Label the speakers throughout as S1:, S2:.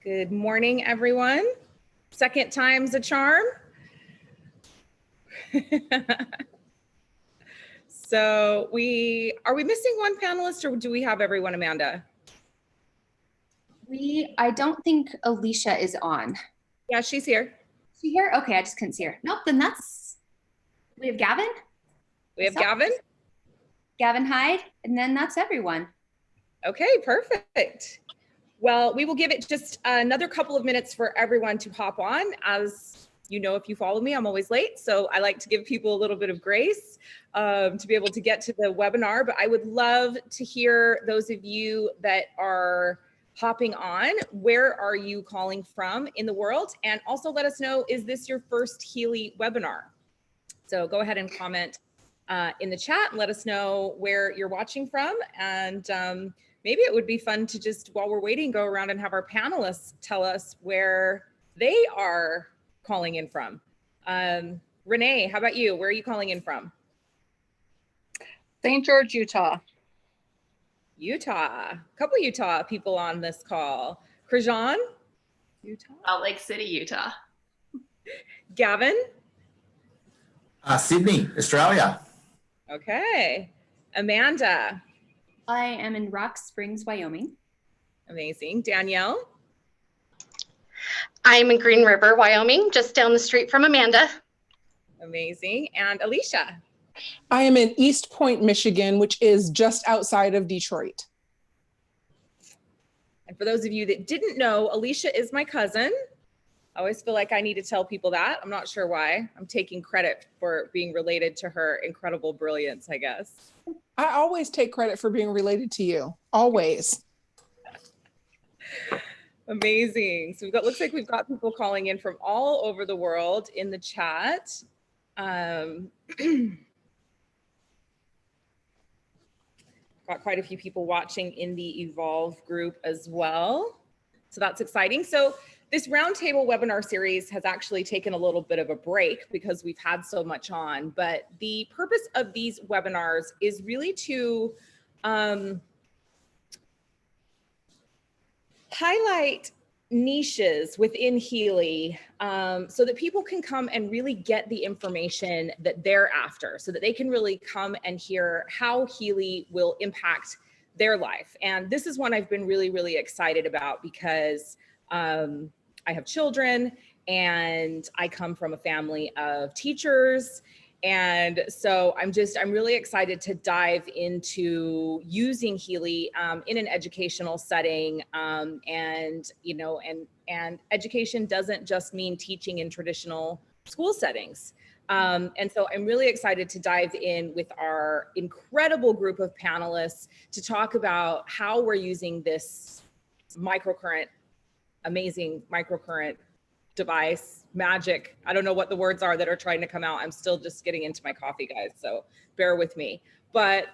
S1: Good morning, everyone. Second time's a charm. So are we missing one panelist, or do we have everyone, Amanda?
S2: I don't think Alicia is on.
S1: Yeah, she's here.
S2: Is she here? Okay, I just couldn't see her. Nope, then we have Gavin.
S1: We have Gavin.
S2: Gavin Hyde, and then that's everyone.
S1: Okay, perfect. Well, we will give it just another couple of minutes for everyone to hop on. As you know, if you follow me, I'm always late. So I like to give people a little bit of grace to be able to get to the webinar. But I would love to hear those of you that are hopping on. Where are you calling from in the world? And also let us know, is this your first Healy webinar? So go ahead and comment in the chat and let us know where you're watching from. And maybe it would be fun to just, while we're waiting, go around and have our panelists tell us where they are calling in from. Renee, how about you? Where are you calling in from?
S3: St. George, Utah.
S1: Utah. A couple Utah people on this call. Krajan? Utah?
S4: Salt Lake City, Utah.
S1: Gavin?
S5: Sydney, Australia.
S1: Okay. Amanda?
S2: I am in Rock Springs, Wyoming.
S1: Amazing. Danielle?
S4: I'm in Green River, Wyoming, just down the street from Amanda.
S1: Amazing. And Alicia?
S6: I am in East Point, Michigan, which is just outside of Detroit.
S1: And for those of you that didn't know, Alicia is my cousin. I always feel like I need to tell people that. I'm not sure why. I'm taking credit for being related to her incredible brilliance, I guess.
S6: I always take credit for being related to you, always.
S1: Amazing. So looks like we've got people calling in from all over the world in the chat. Got quite a few people watching in the Evolve group as well. So that's exciting. So this roundtable webinar series has actually taken a little bit of a break because we've had so much on, but the purpose of these webinars is really to highlight niches within Healy so that people can come and really get the information that they're after, so that they can really come and hear how Healy will impact their life. And this is one I've been really, really excited about because I have children and I come from a family of teachers. And so I'm really excited to dive into using Healy in an educational setting. And education doesn't just mean teaching in traditional school settings. And so I'm really excited to dive in with our incredible group of panelists to talk about how we're using this amazing microcurrent device, magic. I don't know what the words are that are trying to come out. I'm still just getting into my coffee, guys, so bear with me. But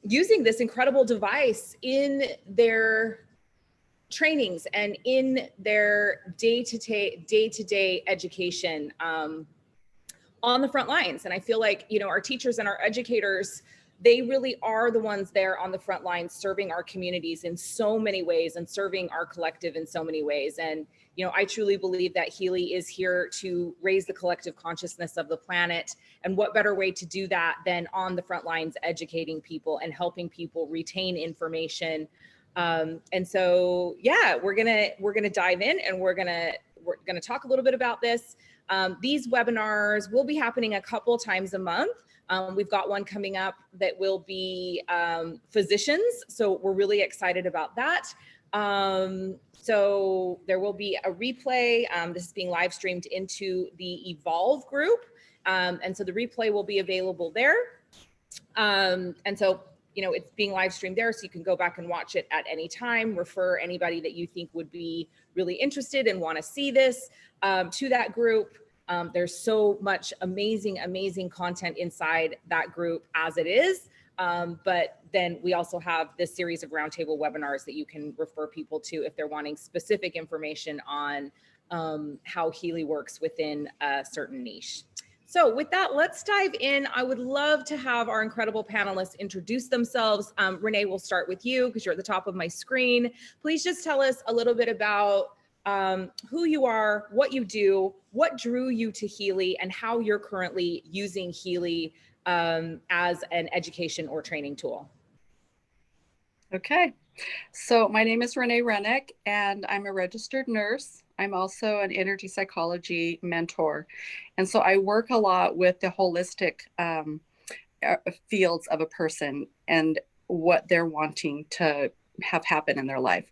S1: using this incredible device in their trainings and in their day-to-day education on the front lines. And I feel like, our teachers and our educators, they really are the ones there on the front lines serving our communities in so many ways and serving our collective in so many ways. And I truly believe that Healy is here to raise the collective consciousness of the planet. And what better way to do that than on the front lines, educating people and helping people retain information. And so, yeah, we're gonna dive in and we're gonna talk a little bit about this. These webinars will be happening a couple times a month. We've got one coming up that will be physicians. So we're really excited about that. So there will be a replay. This is being live streamed into the Evolve group. And so the replay will be available there. And so, it's being live streamed there, so you can go back and watch it at any time, refer anybody that you think would be really interested and want to see this to that group. There's so much amazing content inside that group as it is. But then we also have this series of roundtable webinars that you can refer people to if they're wanting specific information on how Healy works within a certain niche. So with that, let's dive in. I would love to have our incredible panelists introduce themselves. Renee, we'll start with you because you're at the top of my screen. Please just tell us a little bit about who you are, what you do, what drew you to Healy, and how you're currently using Healy as an education or training tool.
S3: Okay, so my name is Renee Rennick, and I'm a registered nurse. I'm also an energy psychology mentor. And so I work a lot with the holistic fields of a person and what they're wanting to have happen in their life.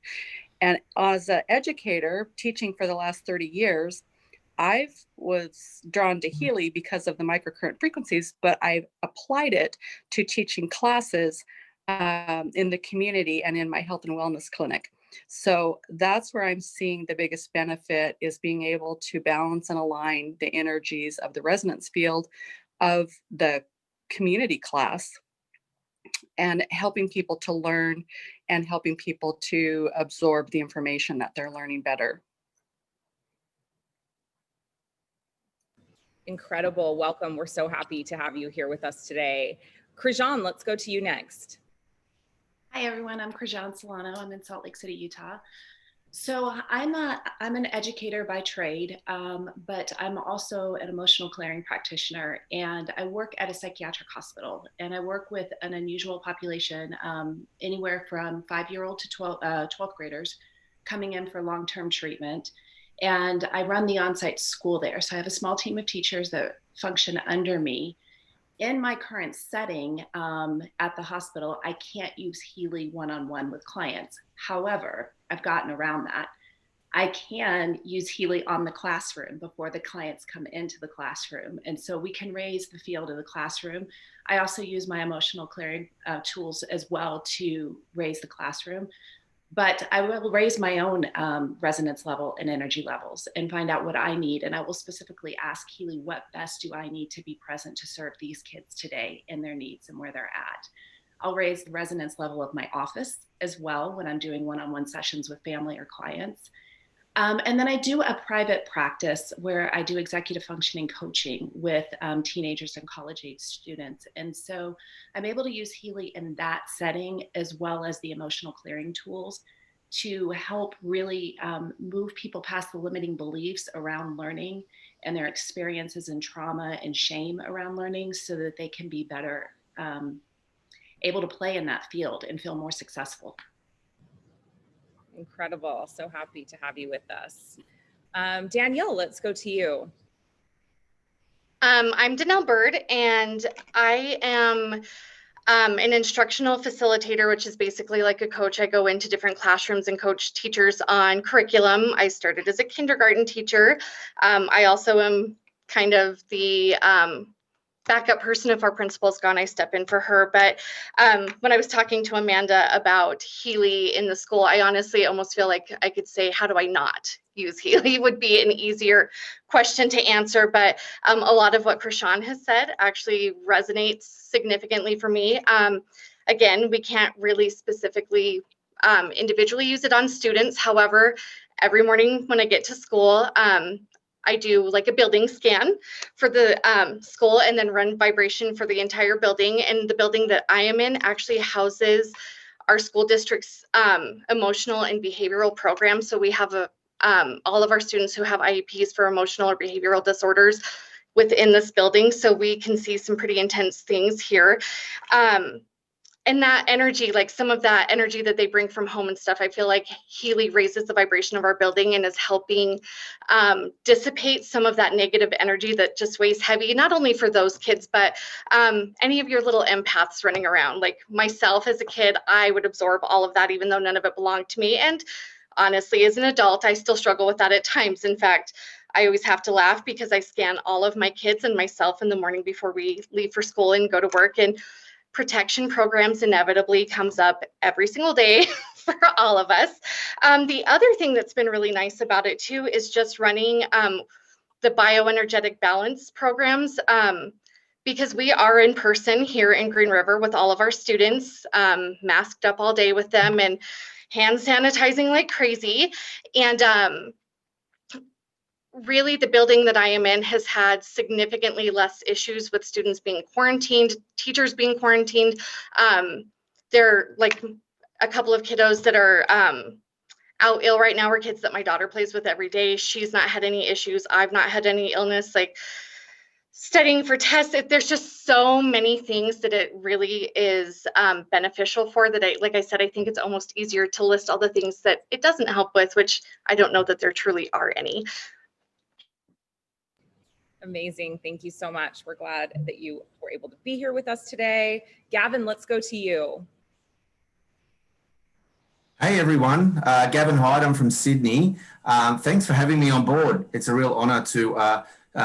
S3: And as an educator teaching for the last 30 years, I was drawn to Healy because of the microcurrent frequencies, but I've applied it to teaching classes in the community and in my health and wellness clinic. So that's where I'm seeing the biggest benefit, is being able to balance and align the energies of the resonance field of the community class and helping people to learn and helping people to absorb the information that they're learning better.
S1: Incredible. Welcome. We're so happy to have you here with us today. Krijan, let's go to you next.
S5: Hi, everyone. I'm Krijan Solano. I'm in Salt Lake City, Utah. So I'm an educator by trade, but I'm also an emotional clearing practitioner, and I work at a psychiatric hospital, and I work with an unusual population, anywhere from 5-year-old to 12th graders coming in for long-term treatment. And I run the on-site school there. So I have a small team of teachers that function under me. In my current setting at the hospital, I can't use Healy one-on-one with clients. However, I've gotten around that. I can use Healy on the classroom before the clients come into the classroom. And so we can raise the field of the classroom. I also use my emotional clearing tools as well to raise the classroom. But I will raise my own resonance level and energy levels and find out what I need. And I will specifically ask Healy, what best do I need to be present to serve these kids today and their needs and where they're at? I'll raise the resonance level of my office as well when I'm doing one-on-one sessions with family or clients. And then I do a private practice where I do executive functioning coaching with teenagers and college-age students. And so I'm able to use Healy in that setting, as well as the emotional clearing tools, to help really move people past the limiting beliefs around learning and their experiences and trauma and shame around learning, so that they can be better able to play in that field and feel more successful.
S1: Incredible. So happy to have you with us. Danielle, let's go to you.
S4: I'm Danelle Bird, and I am an instructional facilitator, which is basically like a coach. I go into different classrooms and coach teachers on curriculum. I started as a kindergarten teacher. I also am kind of the backup person. If our principal's gone, I step in for her. But when I was talking to Amanda about Healy in the school, I honestly almost feel like I could say, how do I not use Healy would be an easier question to answer. But a lot of what Krishan has said actually resonates significantly for me. Again, we can't really specifically individually use it on students. However, every morning when I get to school, I do like a building scan for the school and then run vibration for the entire building. And the building that I am in actually houses our school district's emotional and behavioral programs. So we have all of our students who have IEPs for emotional or behavioral disorders within this building. So we can see some pretty intense things here. And that energy, like some of that energy that they bring from home and stuff, I feel like Healy raises the vibration of our building and is helping dissipate some of that negative energy that just weighs heavy, not only for those kids, but any of your little empaths running around. Like myself as a kid, I would absorb all of that, even though none of it belonged to me. And honestly, as an adult, I still struggle with that at times. In fact, I always have to laugh because I scan all of my kids and myself in the morning before we leave for school and go to work. And protection programs inevitably comes up every single day for all of us. The other thing that's been really nice about it too is just running the bioenergetic balance programs, because we are in person here in Green River with all of our students, masked up all day with them and hand sanitizing like crazy. And really the building that I am in has had significantly less issues with students being quarantined, teachers being quarantined. There are like a couple of kiddos that are out ill right now, are kids that my daughter plays with every day. She's not had any issues. I've not had any illness. Like studying for tests, there's just so many things that it really is beneficial for, that like I said, I think it's almost easier to list all the things that it doesn't help with, which I don't know that there truly are any.
S1: Amazing. Thank you so much. We're glad that you were able to be here with us today. Gavin, let's go to you.
S7: Hey everyone, Gavin Hyde, I'm from Sydney. Thanks for having me on board. It's a real honour to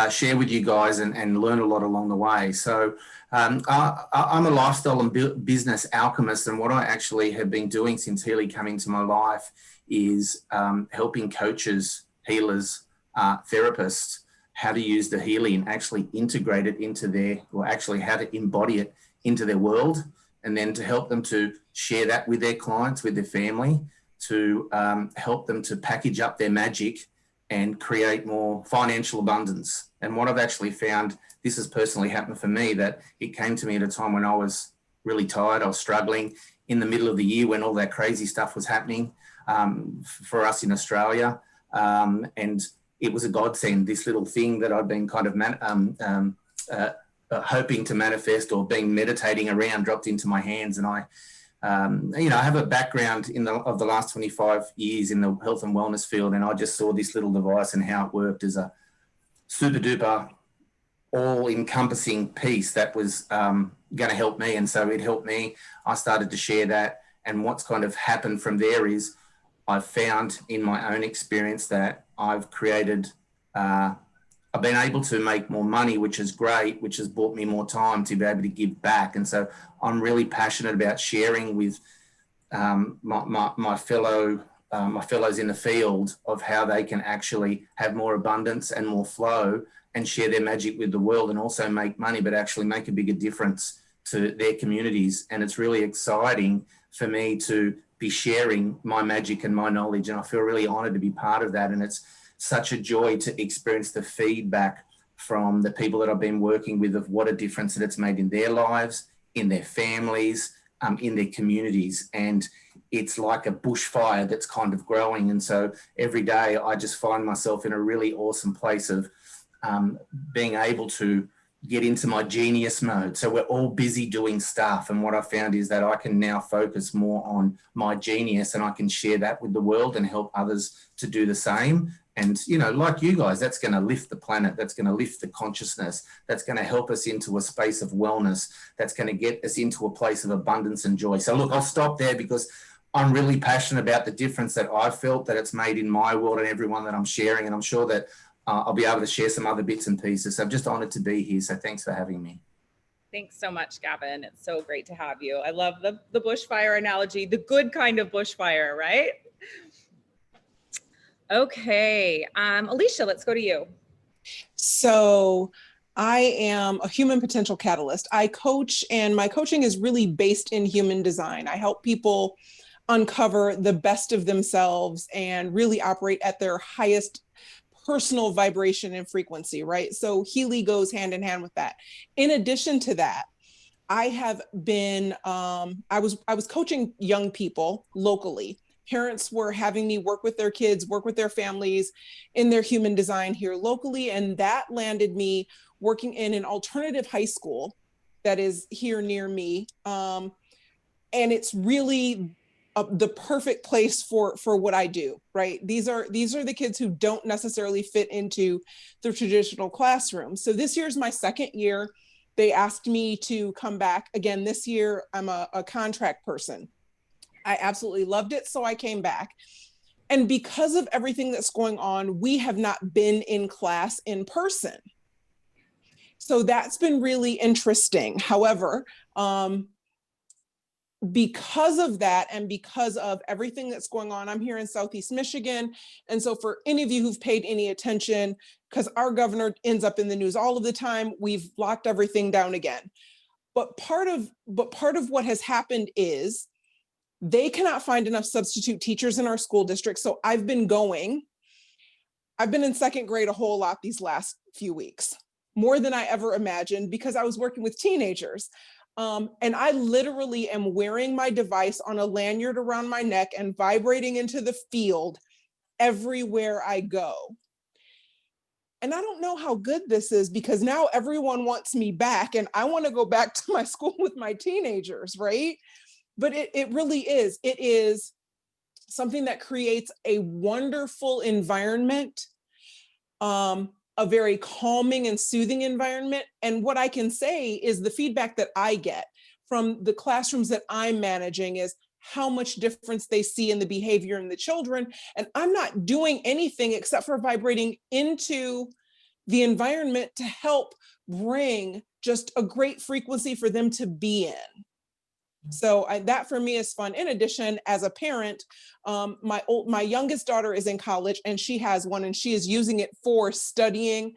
S7: share with you guys and learn a lot along the way. So I'm a lifestyle and business alchemist, and what I actually have been doing since Healy came into my life is helping coaches, healers, therapists, how to use the Healy and actually integrate it into their, or actually how to embody it into their world, and then to help them to share that with their clients, with their family, to help them to package up their magic and create more financial abundance. And what I've actually found, this has personally happened for me, that it came to me at a time when I was really tired, I was struggling in the middle of the year when all that crazy stuff was happening for us in Australia. And it was a godsend, this little thing that I'd been kind of hoping to manifest or being meditating around dropped into my hands. And I have a background of the last 25 years in the health and wellness field, and I just saw this little device and how it worked as a super duper all-encompassing piece that was going to help me. And so it helped me. I started to share that, and what's kind of happened from there is I've found in my own experience that I've created I've been able to make more money, which is great, which has bought me more time to be able to give back. And so I'm really passionate about sharing with my fellows in the field of how they can actually have more abundance and more flow and share their magic with the world, and also make money, but actually make a bigger difference to their communities. And it's really exciting for me to be sharing my magic and my knowledge. And I feel really honored to be part of that. And it's such a joy to experience the feedback from the people that I've been working with of what a difference that it's made in their lives, in their families, in their communities. And it's like a bushfire that's kind of growing. And so every day I just find myself in a really awesome place of being able to get into my genius mode. So we're all busy doing stuff. And what I found is that I can now focus more on my genius, and I can share that with the world and help others to do the same. And, like you guys, that's going to lift the planet. That's going to lift the consciousness. That's going to help us into a space of wellness. That's going to get us into a place of abundance and joy. So look, I'll stop there because I'm really passionate about the difference that I've felt that it's made in my world and everyone that I'm sharing. And I'm sure that I'll be able to share some other bits and pieces. So I'm just honored to be here. So thanks for having me.
S1: Thanks so much, Gavin. It's so great to have you. I love the bushfire analogy, the good kind of bushfire, right? Okay, Alicia, let's go to you.
S6: So I am a human potential catalyst. I coach, and my coaching is really based in human design. I help people uncover the best of themselves and really operate at their highest personal vibration and frequency, right? So Healy goes hand in hand with that. In addition to that, I have been, I was coaching young people locally. Parents were having me work with their kids, work with their families in their human design here locally. And that landed me working in an alternative high school that is here near me. And it's really the perfect place for what I do, right? These are the kids who don't necessarily fit into the traditional classroom. So this year's my second year. They asked me to come back again this year. I'm a contract person. I absolutely loved it, so I came back. And because of everything that's going on, we have not been in class in person. So that's been really interesting. However, because of that, and because of everything that's going on, I'm here in Southeast Michigan. And so for any of you who've paid any attention, because our governor ends up in the news all of the time, we've locked everything down again. But part of what has happened is they cannot find enough substitute teachers in our school district. So I've been going I've been in second grade a whole lot these last few weeks, more than I ever imagined, because I was working with teenagers. And I literally am wearing my device on a lanyard around my neck and vibrating into the field everywhere I go. And I don't know how good this is, because now everyone wants me back and I want to go back to my school with my teenagers, right? But it really is. It is something that creates a wonderful environment, a very calming and soothing environment. And what I can say is the feedback that I get from the classrooms that I'm managing is how much difference they see in the behavior in the children. And I'm not doing anything except for vibrating into the environment to help bring just a great frequency for them to be in. So that for me is fun. In addition, as a parent, my youngest daughter is in college and she has one and she is using it for studying.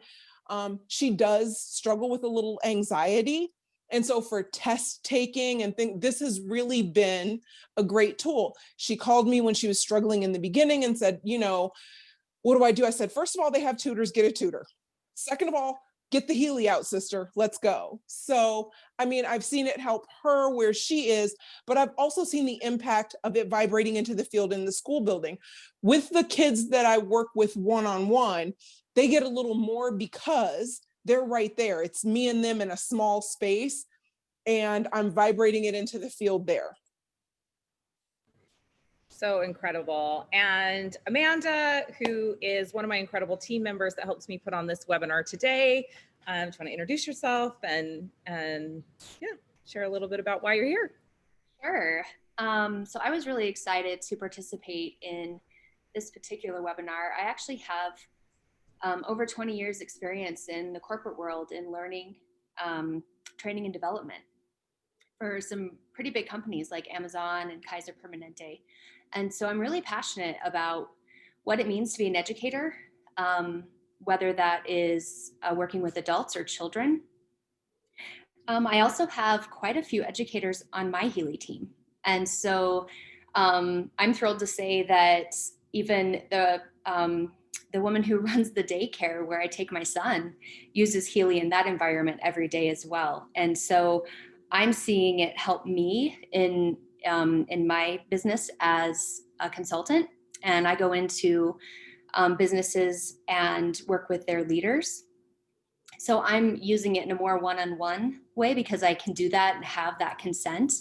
S6: She does struggle with a little anxiety. And so for test taking and this has really been a great tool. She called me when she was struggling in the beginning and said, you know, what do I do? I said, first of all, they have tutors, get a tutor. Second of all, get the Healy out, sister, let's go. So, I mean, I've seen it help her where she is, but I've also seen the impact of it vibrating into the field in the school building. With the kids that I work with one-on-one, they get a little more because they're right there. It's me and them in a small space, and I'm vibrating it into the field there.
S1: So incredible. And Amanda, who is one of my incredible team members that helps me put on this webinar today, do you want to introduce yourself and yeah, share a little bit about why you're here?
S8: Sure. So I was really excited to participate in this particular webinar. I actually have over 20 years experience in the corporate world in learning, training and development for some pretty big companies like Amazon and Kaiser Permanente. And so I'm really passionate about what it means to be an educator, whether that is working with adults or children. I also have quite a few educators on my Healy team. And so I'm thrilled to say that even the woman who runs the daycare where I take my son uses Healy in that environment every day as well. And so I'm seeing it help me in my business as a consultant, and I go into businesses and work with their leaders. So I'm using it in a more one-on-one way because I can do that and have that consent.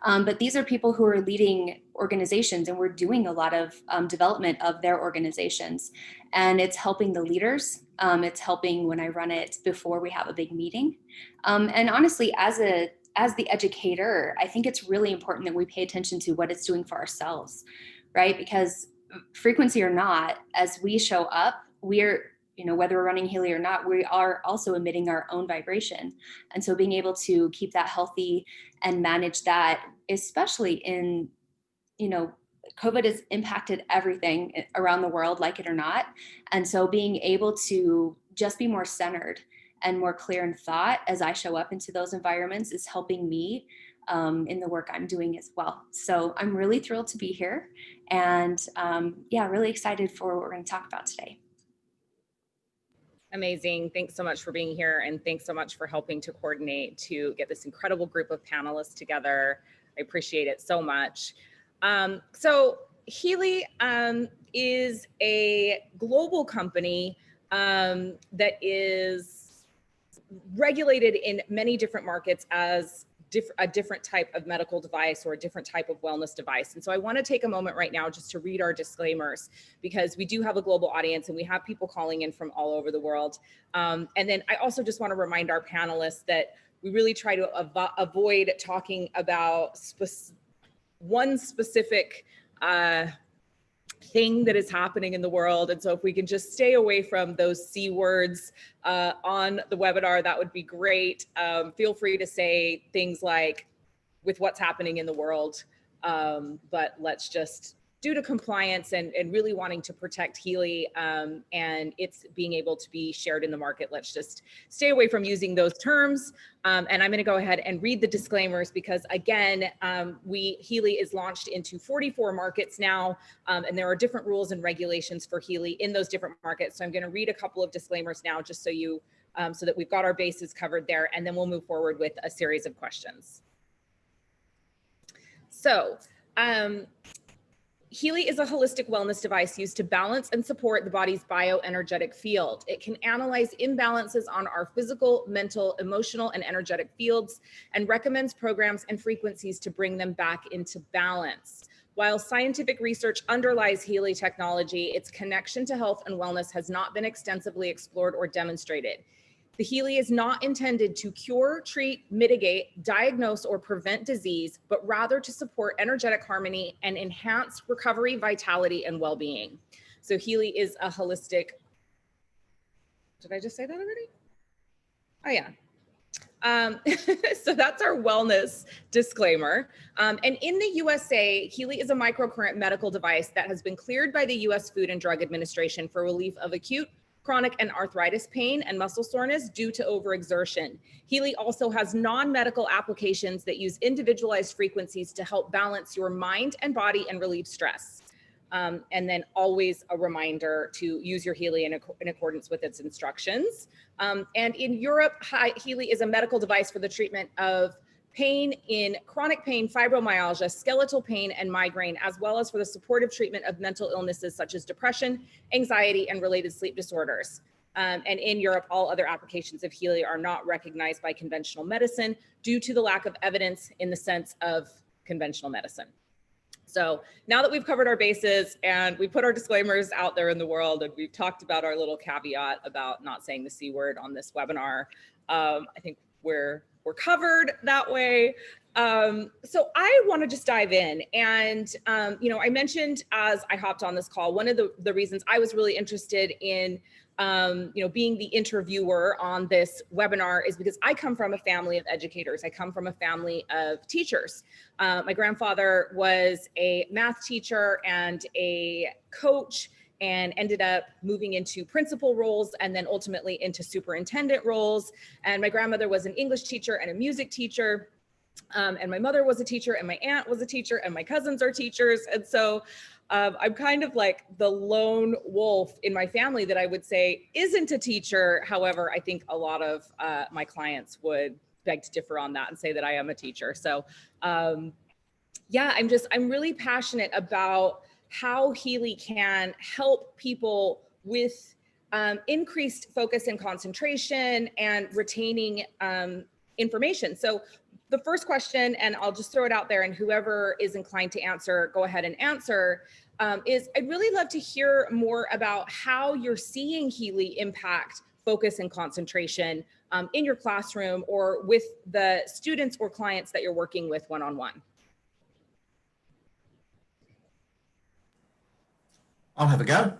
S8: But these are people who are leading organizations, and we're doing a lot of development of their organizations, and it's helping the leaders. It's helping when I run it before we have a big meeting. And honestly, as the educator, I think it's really important that we pay attention to what it's doing for ourselves, right? Because frequency or not, as we show up, we're, you know, whether we're running Healy or not, we are also emitting our own vibration. And so being able to keep that healthy and manage that, especially in, you know, COVID has impacted everything around the world, like it or not. And so being able to just be more centered and more clear in thought as I show up into those environments is helping me in the work I'm doing as well. So I'm really thrilled to be here, and yeah, really excited for what we're going to talk about today.
S1: Amazing. Thanks so much for being here, and thanks so much for helping to coordinate to get this incredible group of panelists together. I appreciate it so much. So Healy is a global company that is regulated in many different markets as a different type of medical device or a different type of wellness device. And so I want to take a moment right now just to read our disclaimers, because we do have a global audience and we have people calling in from all over the world. And then I also just want to remind our panelists that we really try to avoid talking about one specific thing that is happening in the world. And so if we can just stay away from those C words on the webinar, that would be great. Feel free to say things like, with what's happening in the world, but let's just due to compliance and really wanting to protect Healy and it's being able to be shared in the market. Let's just stay away from using those terms. And I'm going to go ahead and read the disclaimers because again, Healy is launched into 44 markets now, and there are different rules and regulations for Healy in those different markets. So I'm going to read a couple of disclaimers now just so you, so that we've got our bases covered there, and then we'll move forward with a series of questions. So, Healy is a holistic wellness device used to balance and support the body's bioenergetic field. It can analyze imbalances on our physical, mental, emotional, and energetic fields and recommends programs and frequencies to bring them back into balance. While scientific research underlies Healy technology, its connection to health and wellness has not been extensively explored or demonstrated. The Healy is not intended to cure, treat, mitigate, diagnose, or prevent disease, but rather to support energetic harmony and enhance recovery, vitality, and well-being. So Healy is a holistic, did I just say that already? Oh yeah. So that's our wellness disclaimer. And in the USA, Healy is a microcurrent medical device that has been cleared by the US Food and Drug Administration for relief of acute, chronic, and arthritis pain and muscle soreness due to overexertion. Healy also has non-medical applications that use individualized frequencies to help balance your mind and body and relieve stress. And then always a reminder to use your Healy in accordance with its instructions. And in Europe, Healy is a medical device for the treatment of pain in chronic pain, fibromyalgia, skeletal pain, and migraine, as well as for the supportive treatment of mental illnesses such as depression, anxiety, and related sleep disorders. And in Europe, all other applications of Healy are not recognized by conventional medicine due to the lack of evidence in the sense of conventional medicine. So now that we've covered our bases and we put our disclaimers out there in the world and we've talked about our little caveat about not saying the C word on this webinar, I think we're covered that way. So I want to just dive in and, you know, I mentioned as I hopped on this call, one of the reasons I was really interested in, you know, being the interviewer on this webinar is because I come from a family of educators. I come from a family of teachers. My grandfather was a math teacher and a coach and ended up moving into principal roles and then ultimately into superintendent roles. And my grandmother was an English teacher and a music teacher. And my mother was a teacher and my aunt was a teacher and my cousins are teachers. And so I'm kind of like the lone wolf in my family that I would say isn't a teacher. However, I think a lot of my clients would beg to differ on that and say that I am a teacher. So yeah, I'm really passionate about how Healy can help people with increased focus and concentration and retaining information. So the first question, and I'll just throw it out there and whoever is inclined to answer, go ahead and answer, is I'd really love to hear more about how you're seeing Healy impact focus and concentration in your classroom or with the students or clients that you're working with one-on-one.
S7: I'll have a go.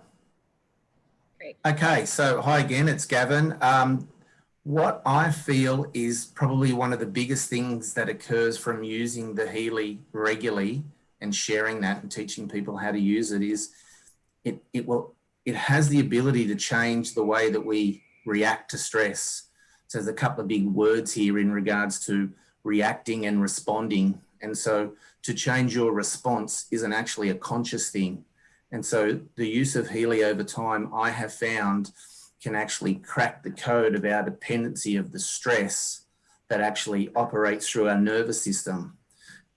S1: Great.
S7: Okay, so hi again, it's Gavin. What I feel is probably one of the biggest things that occurs from using the Healy regularly and sharing that and teaching people how to use it is it has the ability to change the way that we react to stress. So there's a couple of big words here in regards to reacting and responding. And so to change your response isn't actually a conscious thing. And so the use of Healy over time, I have found, can actually crack the code of our dependency of the stress that actually operates through our nervous system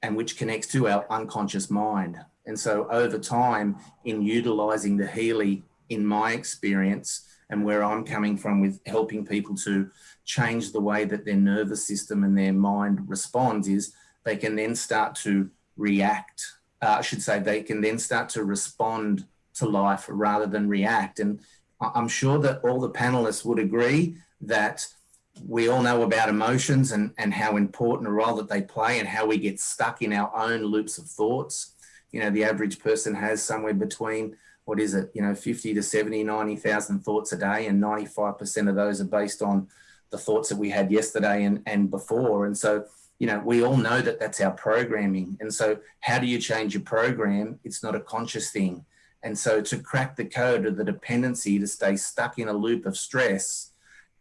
S7: and which connects to our unconscious mind. And so over time, in utilizing the Healy, in my experience, and where I'm coming from with helping people to change the way that their nervous system and their mind responds, is they can then start to react. I should say they can then start to respond to life rather than react. And I'm sure that all the panelists would agree that we all know about emotions and how important a role that they play and how we get stuck in our own loops of thoughts. You know, the average person has somewhere between, 50 to 70, 90,000 thoughts a day, and 95% of those are based on the thoughts that we had yesterday and before. And so we all know that that's our programming. And so how do you change your program? It's not a conscious thing. And so to crack the code of the dependency to stay stuck in a loop of stress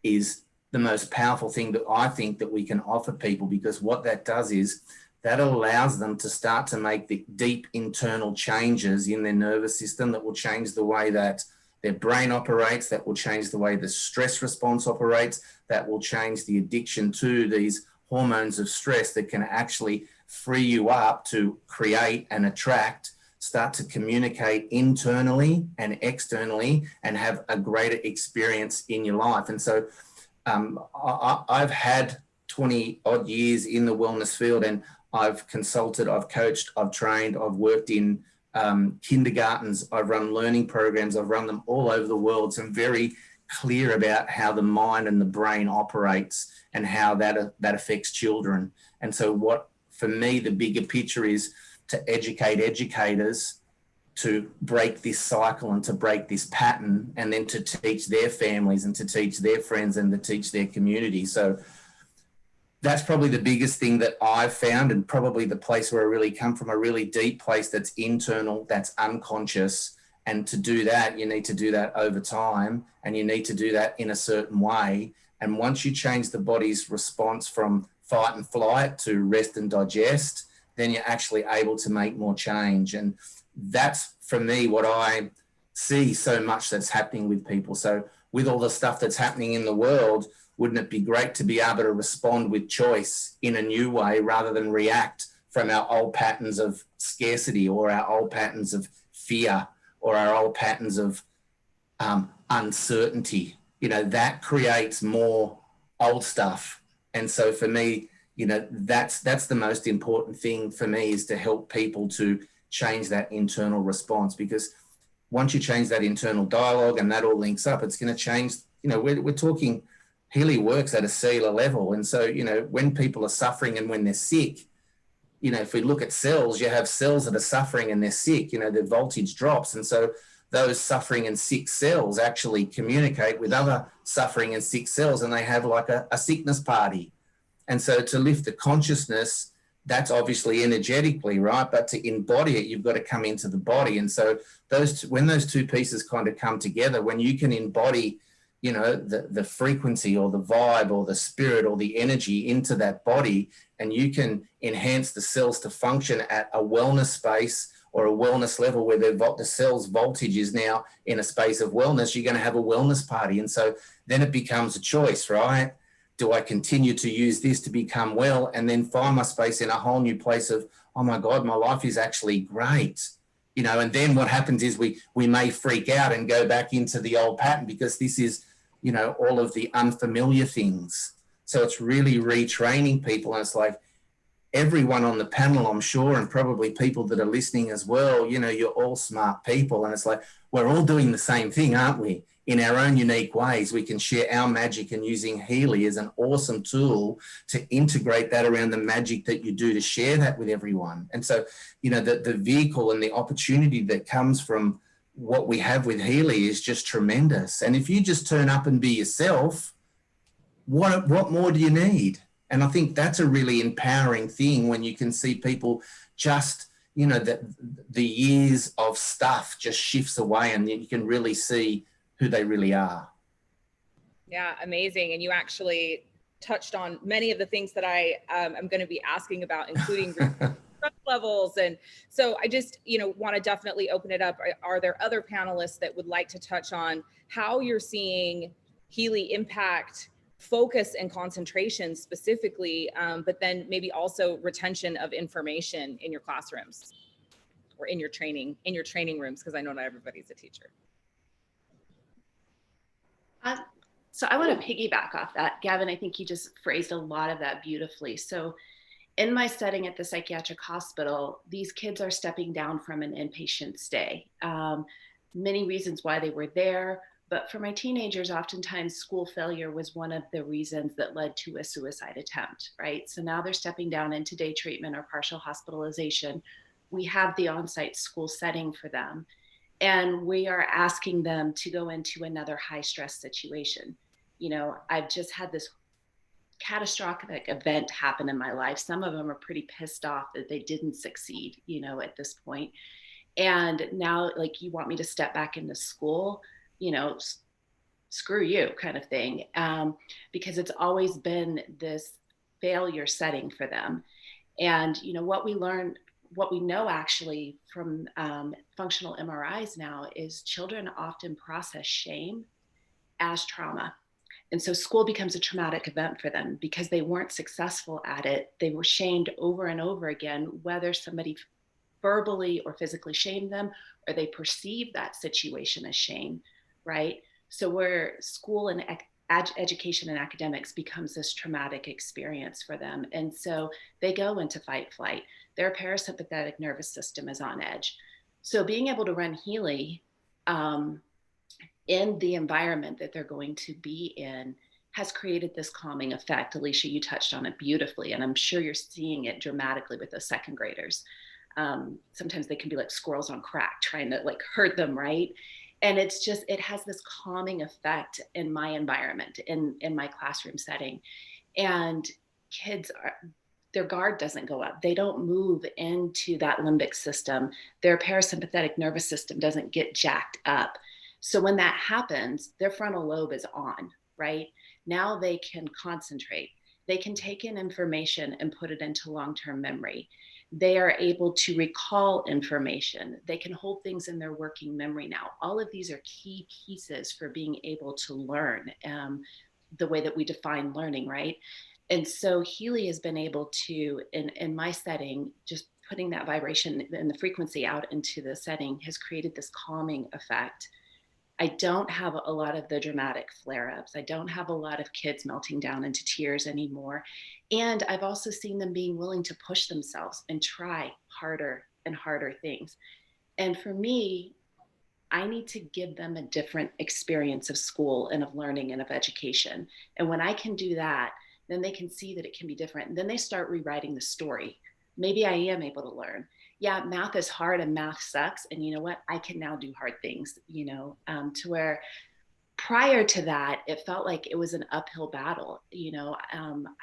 S7: is the most powerful thing that I think that we can offer people, because what that does is that allows them to start to make the deep internal changes in their nervous system that will change the way that their brain operates, that will change the way the stress response operates, that will change the addiction to these hormones of stress that can actually free you up to create and attract, start to communicate internally and externally, and have a greater experience in your life. And so I've had 20 odd years in the wellness field, and I've consulted, I've coached, I've trained, I've worked in kindergartens, I've run learning programs, I've run them all over the world. So I'm very clear about how the mind and the brain operates and how that affects children. And so what, for me, the bigger picture is to educate educators to break this cycle and to break this pattern, and then to teach their families and to teach their friends and to teach their community. So that's probably the biggest thing that I've found, and probably the place where I really come from, a really deep place that's internal, that's unconscious. And to do that, you need to do that over time, and you need to do that in a certain way. And once you change the body's response from fight and flight to rest and digest, then you're actually able to make more change. And that's, for me, what I see so much that's happening with people. So with all the stuff that's happening in the world, wouldn't it be great to be able to respond with choice in a new way rather than react from our old patterns of scarcity or our old patterns of fear or our old patterns of uncertainty? That creates more old stuff. And so for me, that's the most important thing for me, is to help people to change that internal response, because once you change that internal dialogue and that all links up, it's going to change. We're talking, Healy works at a cellular level. And so, when people are suffering and when they're sick, if we look at cells, you have cells that are suffering and they're sick, their voltage drops. And so those suffering and sick cells actually communicate with other suffering and sick cells, and they have like a sickness party. And so to lift the consciousness, that's obviously energetically, right? But to embody it, you've got to come into the body. And so when those two pieces kind of come together, when you can embody, the frequency or the vibe or the spirit or the energy into that body, and you can enhance the cells to function at a wellness space or a wellness level where the cell's voltage is now in a space of wellness, you're going to have a wellness party. And so then it becomes a choice, right? Do I continue to use this to become well and then find my space in a whole new place of, oh my God, my life is actually great? And then what happens is we may freak out and go back into the old pattern, because this is, all of the unfamiliar things. So it's really retraining people. And it's like everyone on the panel, I'm sure, and probably people that are listening as well, you're all smart people. And it's like, we're all doing the same thing, aren't we? In our own unique ways, we can share our magic, and using Healy is an awesome tool to integrate that around the magic that you do, to share that with everyone. And so, the vehicle and the opportunity that comes from what we have with Healy is just tremendous. And if you just turn up and be yourself, what more do you need? And I think that's a really empowering thing, when you can see people just, the years of stuff just shifts away, and you can really see who they really are.
S1: Yeah, amazing. And you actually touched on many of the things that I am going to be asking about, including stress levels. And so I just, want to definitely open it up. Are there other panelists that would like to touch on how you're seeing Healy impact focus and concentration specifically, but then maybe also retention of information in your classrooms or in your training rooms? Because I know not everybody's a teacher.
S5: So I want to piggyback off that. Gavin, I think you just phrased a lot of that beautifully. So in my setting at the psychiatric hospital, these kids are stepping down from an inpatient stay. Many reasons why they were there, but for my teenagers, oftentimes school failure was one of the reasons that led to a suicide attempt, right? So now they're stepping down into day treatment or partial hospitalization. We have the on-site school setting for them, and we are asking them to go into another high stress situation. I've just had this catastrophic event happen in my life. Some of them are pretty pissed off that they didn't succeed, you know, at this point. And now, like, you want me to step back into school, you know, screw you kind of thing. Because it's always been this failure setting for them. And, you know, what we know actually from functional MRIs now is children often process shame as trauma. And so school becomes a traumatic event for them because they weren't successful at it. They were shamed over and over again, whether somebody verbally or physically shamed them, or they perceive that situation as shame, right? So where school and education and academics becomes this traumatic experience for them. And so they go into fight flight. Their parasympathetic nervous system is on edge. So being able to run Healy in the environment that they're going to be in has created this calming effect. Alicia, you touched on it beautifully, and I'm sure you're seeing it dramatically with those second graders. Sometimes they can be like squirrels on crack trying to like hurt them, right? And it's just, it has this calming effect in my environment, in my classroom setting. And kids their guard doesn't go up. They don't move into that limbic system. Their parasympathetic nervous system doesn't get jacked up. So when that happens, their frontal lobe is on, right? Now they can concentrate. They can take in information and put it into long-term memory. They are able to recall information. They can hold things in their working memory now. All of these are key pieces for being able to learn the way that we define learning, right? And so Healy has been able to, in my setting, just putting that vibration and the frequency out into the setting has created this calming effect. I don't have a lot of the dramatic flare-ups. I don't have a lot of kids melting down into tears anymore. And I've also seen them being willing to push themselves and try harder and harder things. And for me, I need to give them a different experience of school and of learning and of education. And when I can do that, then they can see that it can be different. And then they start rewriting the story. Maybe I am able to learn. Yeah, math is hard and math sucks. And you know what? I can now do hard things, you know, to where prior to that, it felt like it was an uphill battle. You know,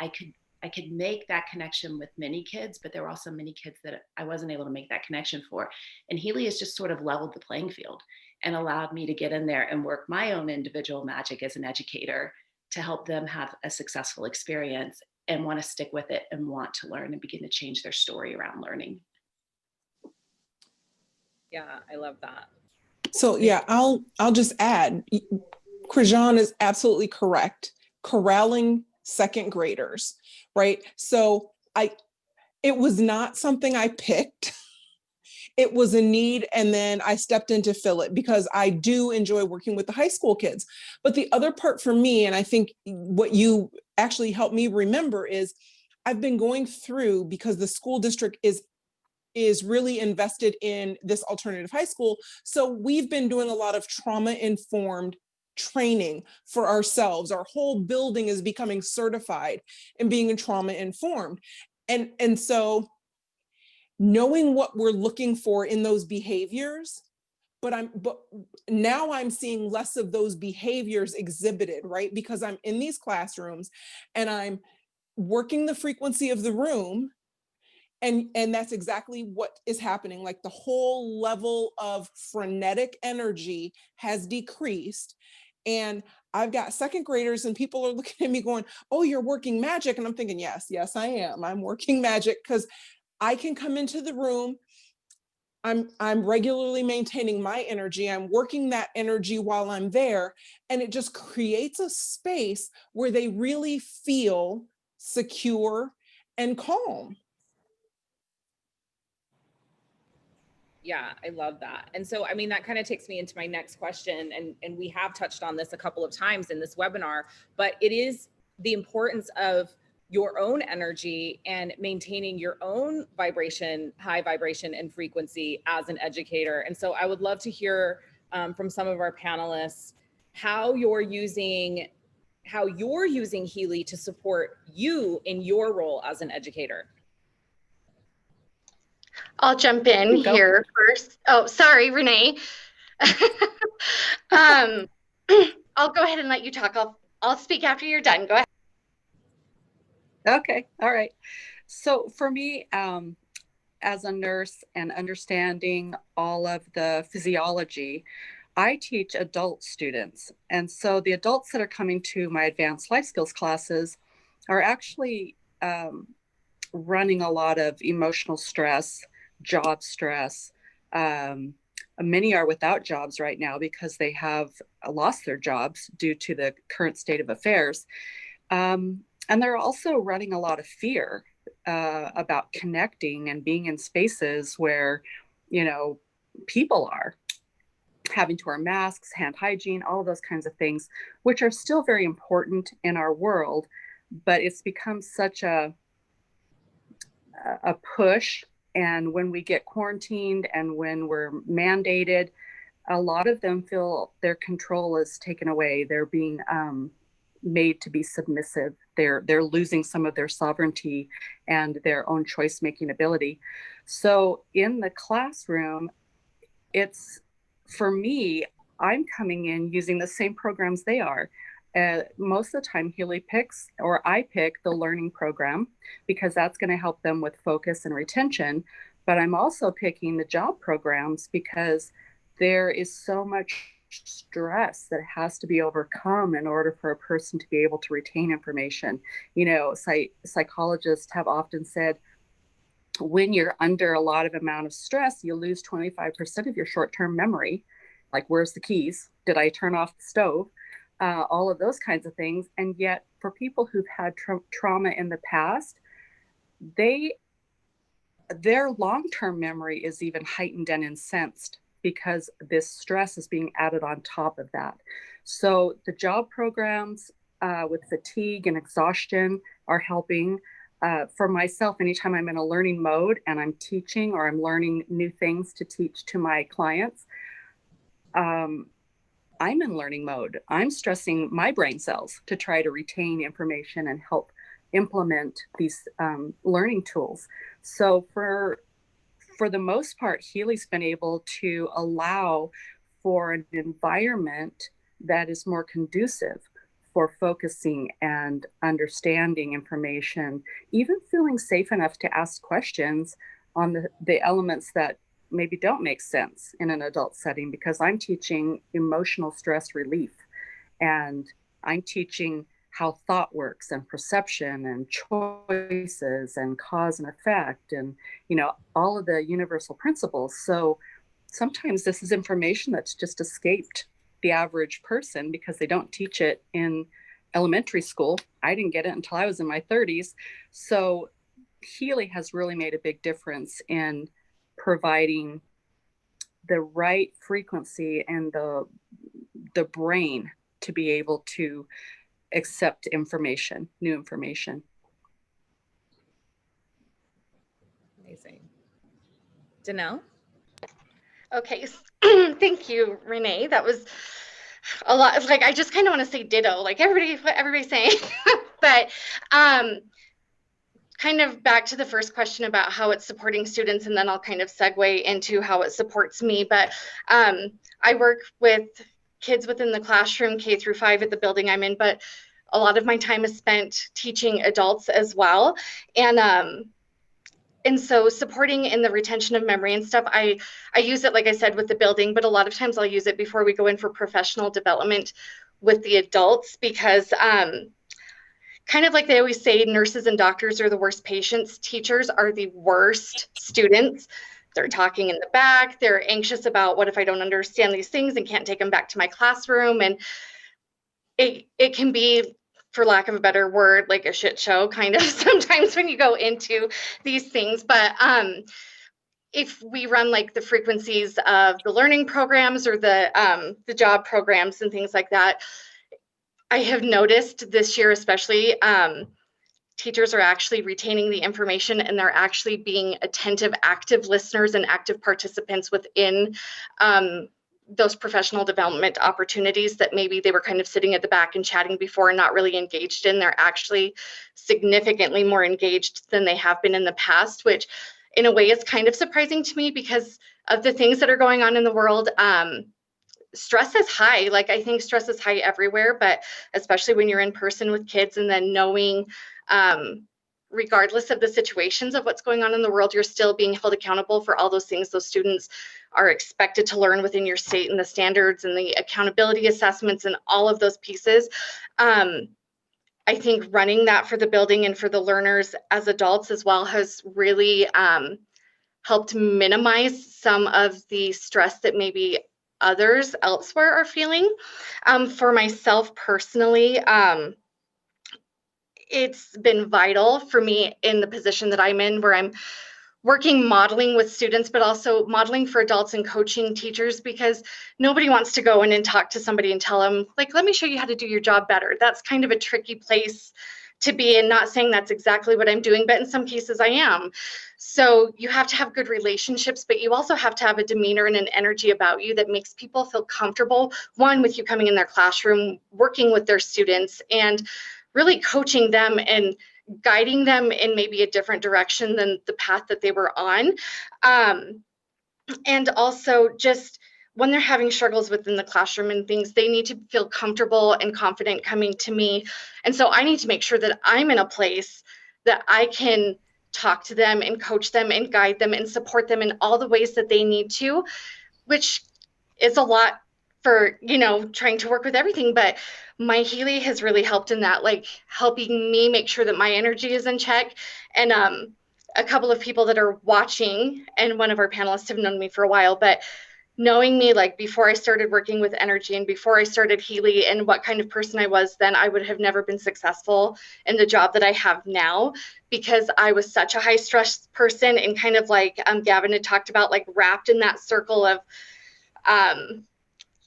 S5: I could make that connection with many kids, but there were also many kids that I wasn't able to make that connection for. And Healy has just sort of leveled the playing field and allowed me to get in there and work my own individual magic as an educator to help them have a successful experience and want to stick with it and want to learn and begin to change their story around learning.
S1: Yeah, I love that.
S6: So yeah, I'll just add, Krajan is absolutely correct. Corralling second graders, right? So it was not something I picked. It was a need, and then I stepped in to fill it because I do enjoy working with the high school kids. But the other part for me, and I think what you actually helped me remember, is I've been going through, because the school district is really invested in this alternative high school. So we've been doing a lot of trauma-informed training for ourselves. Our whole building is becoming certified and being trauma-informed. And so knowing what we're looking for in those behaviors, but now I'm seeing less of those behaviors exhibited, right? Because I'm in these classrooms and I'm working the frequency of the room. And that's exactly what is happening. Like the whole level of frenetic energy has decreased. And I've got second graders and people are looking at me going, oh, you're working magic. And I'm thinking, yes, I am. I'm working magic because I can come into the room. I'm regularly maintaining my energy. I'm working that energy while I'm there. And it just creates a space where they really feel secure and calm.
S1: Yeah, I love that. And so, I mean, that kind of takes me into my next question. And we have touched on this a couple of times in this webinar, but it is the importance of your own energy and maintaining your own vibration, high vibration and frequency as an educator. And so I would love to hear from some of our panelists how you're using Healy to support you in your role as an educator.
S4: I'll jump in here first. Oh, sorry, Renee. I'll go ahead and let you talk. I'll speak after you're done. Go ahead.
S3: Okay. All right. So for me, as a nurse and understanding all of the physiology, I teach adult students. And so the adults that are coming to my advanced life skills classes are actually running a lot of emotional stress, job stress. Many are without jobs right now because they have lost their jobs due to the current state of affairs. And they're also running a lot of fear about connecting and being in spaces where, you know, people are having to wear masks, hand hygiene, all of those kinds of things, which are still very important in our world. But it's become such a push. And when we get quarantined and when we're mandated, a lot of them feel their control is taken away. They're being made to be submissive. They're losing some of their sovereignty and their own choice making ability. So in the classroom, it's, for me, I'm coming in using the same programs they are. Most of the time, Healy picks, or I pick, the learning program because that's going to help them with focus and retention. But I'm also picking the job programs because there is so much stress that has to be overcome in order for a person to be able to retain information. You know, psychologists have often said, when you're under a lot of amount of stress, you lose 25% of your short-term memory. Like, where's the keys? Did I turn off the stove? All of those kinds of things. And yet for people who've had trauma in the past, their long-term memory is even heightened and incensed because this stress is being added on top of that. So the job programs with fatigue and exhaustion are helping. For myself, anytime I'm in a learning mode and I'm teaching or I'm learning new things to teach to my clients, I'm in learning mode. I'm stressing my brain cells to try to retain information and help implement these learning tools. So for the most part, Healy's been able to allow for an environment that is more conducive for focusing and understanding information, even feeling safe enough to ask questions on the elements that maybe don't make sense in an adult setting, because I'm teaching emotional stress relief and I'm teaching how thought works and perception and choices and cause and effect and, you know, all of the universal principles. So sometimes this is information that's just escaped the average person because they don't teach it in elementary school. I didn't get it until I was in my 30s. So Healy has really made a big difference in providing the right frequency and the brain to be able to accept information, new information.
S1: Amazing. Danelle?
S4: Okay, thank you, Renee. That was a lot. Like, I just kind of want to say ditto, like everybody's saying. But kind of back to the first question about how it's supporting students, and then I'll kind of segue into how it supports me. But I work with kids within the classroom, K through 5 at the building I'm in, but a lot of my time is spent teaching adults as well. And so supporting in the retention of memory and stuff, I use it, like I said, with the building, but a lot of times I'll use it before we go in for professional development with the adults, because kind of like they always say, nurses and doctors are the worst patients. Teachers are the worst students. They're talking in the back. They're anxious about, what if I don't understand these things and can't take them back to my classroom? And it can be, for lack of a better word, like a shit show kind of sometimes when you go into these things. But if we run like the frequencies of the learning programs or the job programs and things like that, I have noticed this year especially, teachers are actually retaining the information, and they're actually being attentive, active listeners and active participants within those professional development opportunities that maybe they were kind of sitting at the back and chatting before and not really engaged in. They're actually significantly more engaged than they have been in the past, which in a way is kind of surprising to me because of the things that are going on in the world. Stress is high. Like, I think stress is high everywhere, but especially when you're in person with kids, and then knowing regardless of the situations of what's going on in the world, you're still being held accountable for all those things those students are expected to learn within your state, and the standards and the accountability assessments and all of those pieces. I think running that for the building and for the learners as adults as well has really helped minimize some of the stress that maybe others elsewhere are feeling. For myself personally, it's been vital for me in the position that I'm in, where I'm working modeling with students, but also modeling for adults and coaching teachers, because nobody wants to go in and talk to somebody and tell them, like, let me show you how to do your job better. That's kind of a tricky place to be, and not saying that's exactly what I'm doing, but in some cases I am. So you have to have good relationships, but you also have to have a demeanor and an energy about you that makes people feel comfortable, one, with you coming in their classroom, working with their students, and really coaching them and guiding them in maybe a different direction than the path that they were on. And also just when they're having struggles within the classroom and things, they need to feel comfortable and confident coming to me. And so I need to make sure that I'm in a place that I can talk to them and coach them and guide them and support them in all the ways that they need to, which is a lot for, you know, trying to work with everything. But my Healy has really helped in that, like helping me make sure that my energy is in check. And a couple of people that are watching, and one of our panelists have known me for a while, but knowing me, like before I started working with energy and before I started Healy and what kind of person I was then, I would have never been successful in the job that I have now, because I was such a high stress person, and kind of like Gavin had talked about, like wrapped in that circle of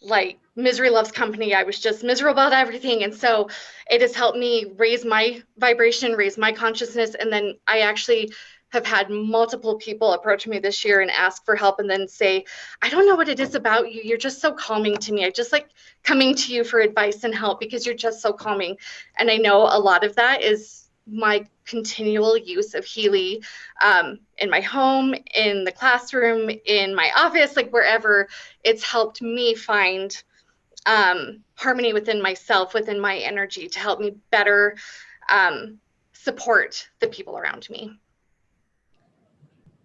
S4: like misery loves company. I was just miserable about everything. And so it has helped me raise my vibration, raise my consciousness. And then I actually have had multiple people approach me this year and ask for help, and then say, I don't know what it is about you. You're just so calming to me. I just like coming to you for advice and help because you're just so calming. And I know a lot of that is my continual use of Healy in my home, in the classroom, in my office, like wherever. It's helped me find harmony within myself, within my energy, to help me better support the people around me.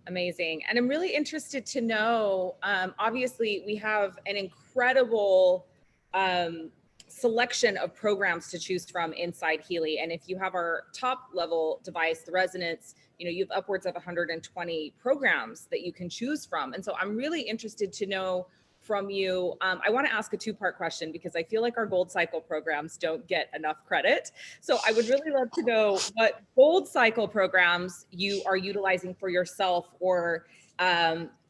S1: Amazing. And I'm really interested to know, obviously we have an incredible selection of programs to choose from inside Healy. And if you have our top level device, the Resonance, you know, you have upwards of 120 programs that you can choose from. And so I'm really interested to know from you. I want to ask a two-part question, because I feel like our Gold Cycle programs don't get enough credit. So I would really love to know what Gold Cycle programs you are utilizing for yourself, or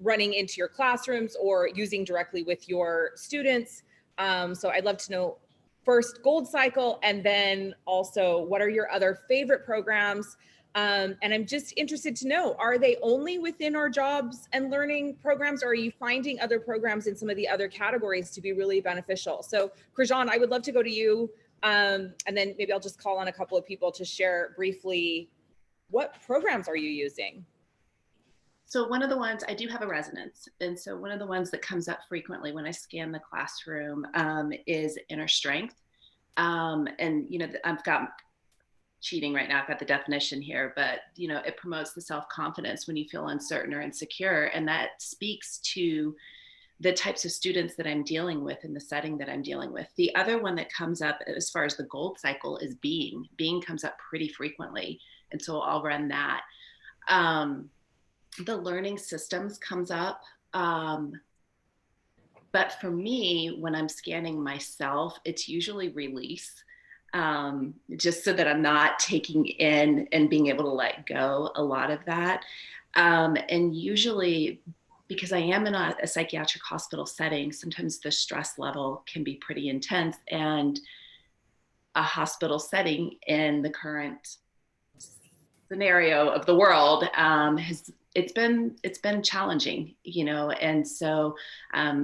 S1: running into your classrooms, or using directly with your students. So I'd love to know first Gold Cycle, and then also what are your other favorite programs? And I'm just interested to know, are they only within our jobs and learning programs, or are you finding other programs in some of the other categories to be really beneficial? So Krijan, I would love to go to you, and then maybe I'll just call on a couple of people to share briefly, what programs are you using?
S5: So one of the ones, I do have a Resonance. And so one of the ones that comes up frequently when I scan the classroom is inner strength. And, you know, I've got cheating right now. I've got the definition here, but, you know, it promotes the self-confidence when you feel uncertain or insecure. And that speaks to the types of students that I'm dealing with in the setting that I'm dealing with. The other one that comes up as far as the Gold Cycle is being. Being comes up pretty frequently. And so I'll run that. The learning systems comes up. But for me, when I'm scanning myself, it's usually release, just so that I'm not taking in and being able to let go a lot of that. And usually, because I am in a psychiatric hospital setting, sometimes the stress level can be pretty intense, and a hospital setting in the current scenario of the world it's been challenging, you know, and so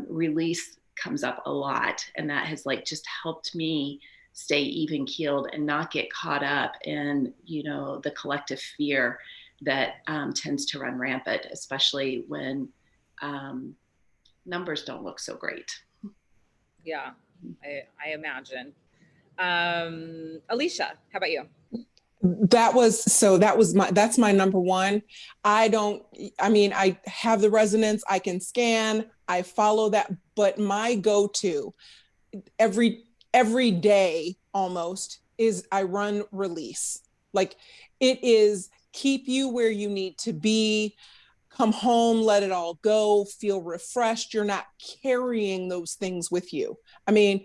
S5: release comes up a lot, and that has like just helped me stay even keeled and not get caught up in, you know, the collective fear that tends to run rampant, especially when numbers don't look so great.
S1: Yeah, I imagine. Alicia, how about you?
S6: That's my number one. I have the resonance, I can scan, I follow that, but my go-to every day almost is I run release. Like, it is keep you where you need to be, come home, let it all go, feel refreshed. You're not carrying those things with you. I mean,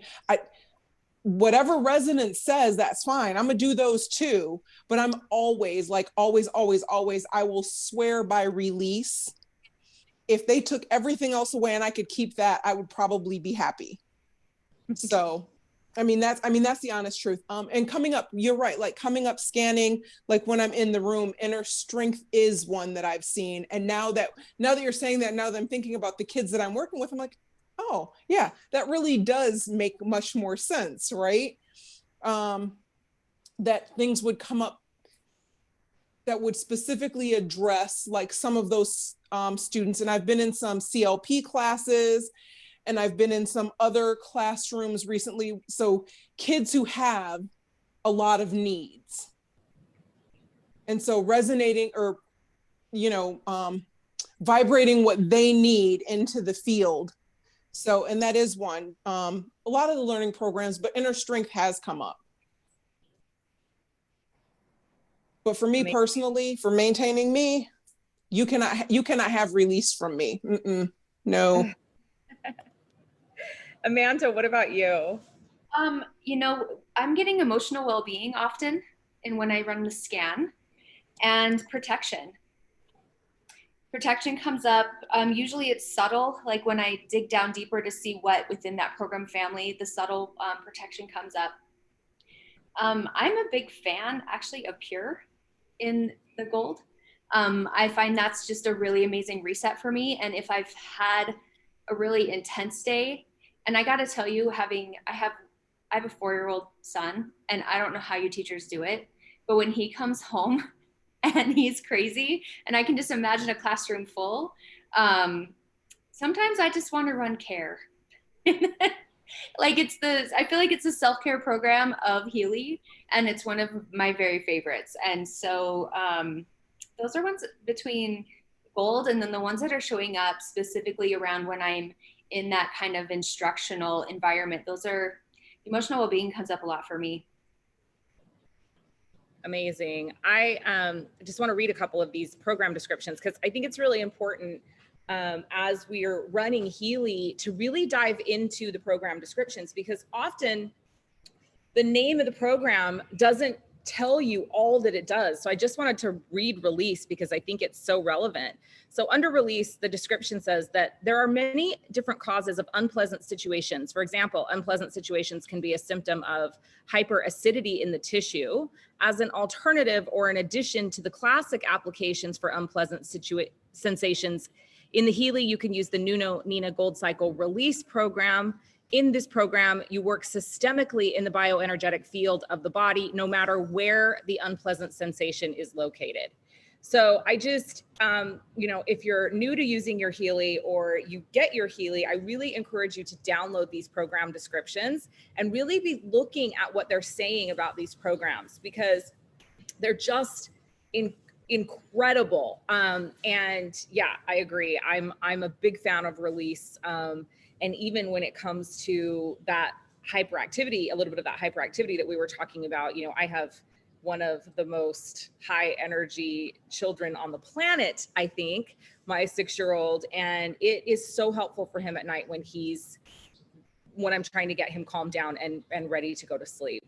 S6: whatever resonance says, that's fine. I'm gonna do those too, but I'm always always, I will swear by release. If they took everything else away and I could keep that, I would probably be happy. So, that's the honest truth. And coming up, you're right. Like, coming up, scanning, like when I'm in the room, inner strength is one that I've seen. And now that you're saying that, now that I'm thinking about the kids that I'm working with, I'm like, oh yeah, that really does make much more sense, right? That things would come up that would specifically address like some of those students. And I've been in some CLP classes, and I've been in some other classrooms recently. So kids who have a lot of needs. And so resonating or, vibrating what they need into the field. So, and that is one. A lot of the learning programs, but inner strength has come up. But for me personally, for maintaining me, you cannot have release from me. No.
S1: Amanda, what about you?
S8: I'm getting emotional well-being often, and when I run the scan, and protection. Protection comes up. Usually it's subtle, like when I dig down deeper to see what within that program family, the subtle protection comes up. I'm a big fan actually of Pure in the gold. I find that's just a really amazing reset for me. And if I've had a really intense day, and I got to tell you, I have a 4-year-old son, and I don't know how you teachers do it, but when he comes home and he's crazy, and I can just imagine a classroom full, sometimes I just want to run care. I feel like it's a self-care program of Healy, and it's one of my very favorites. And so those are ones between gold, and then the ones that are showing up specifically around when I'm in that kind of instructional environment. Those are, emotional well-being comes up a lot for me.
S1: Amazing. I just want to read a couple of these program descriptions because I think it's really important as we are running Healy to really dive into the program descriptions, because often the name of the program doesn't tell you all that it does. So I just wanted to read release because I think it's so relevant. So under release, the description says that there are many different causes of unpleasant situations. For example, unpleasant situations can be a symptom of hyperacidity in the tissue. As an alternative or in addition to the classic applications for unpleasant sensations, in the Healy, you can use the Nina Gold Cycle Release Program. In this program, you work systemically in the bioenergetic field of the body, no matter where the unpleasant sensation is located. So I just, if you're new to using your Healy or you get your Healy, I really encourage you to download these program descriptions and really be looking at what they're saying about these programs, because they're just incredible. And yeah, I agree. I'm a big fan of release. And even when it comes to that hyperactivity, a little bit of that hyperactivity that we were talking about, I have one of the most high energy children on the planet, I think, my 6-year-old. And it is so helpful for him at night when I'm trying to get him calmed down and ready to go to sleep.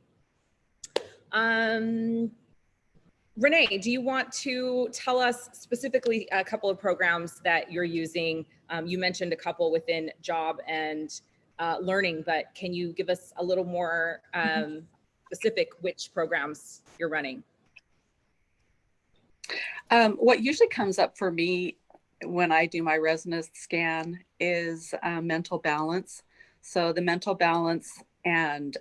S1: Renee, do you want to tell us specifically a couple of programs that you're using? You mentioned a couple within job and learning, but can you give us a little more specific which programs you're running?
S3: What usually comes up for me when I do my resonance scan is mental balance. So the mental balance and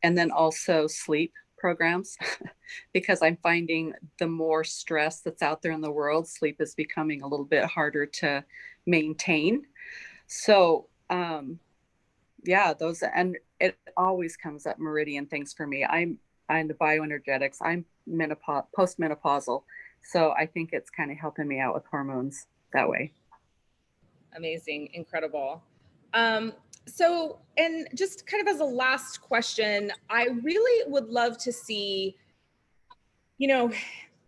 S3: then also sleep programs, because I'm finding the more stress that's out there in the world, sleep is becoming a little bit harder to maintain. So yeah, those, and it always comes up meridian things for me. I'm and the bioenergetics. I'm postmenopausal, so I think it's kind of helping me out with hormones that way.
S1: Amazing, incredible. So, and just kind of as a last question, I really would love to see, you know,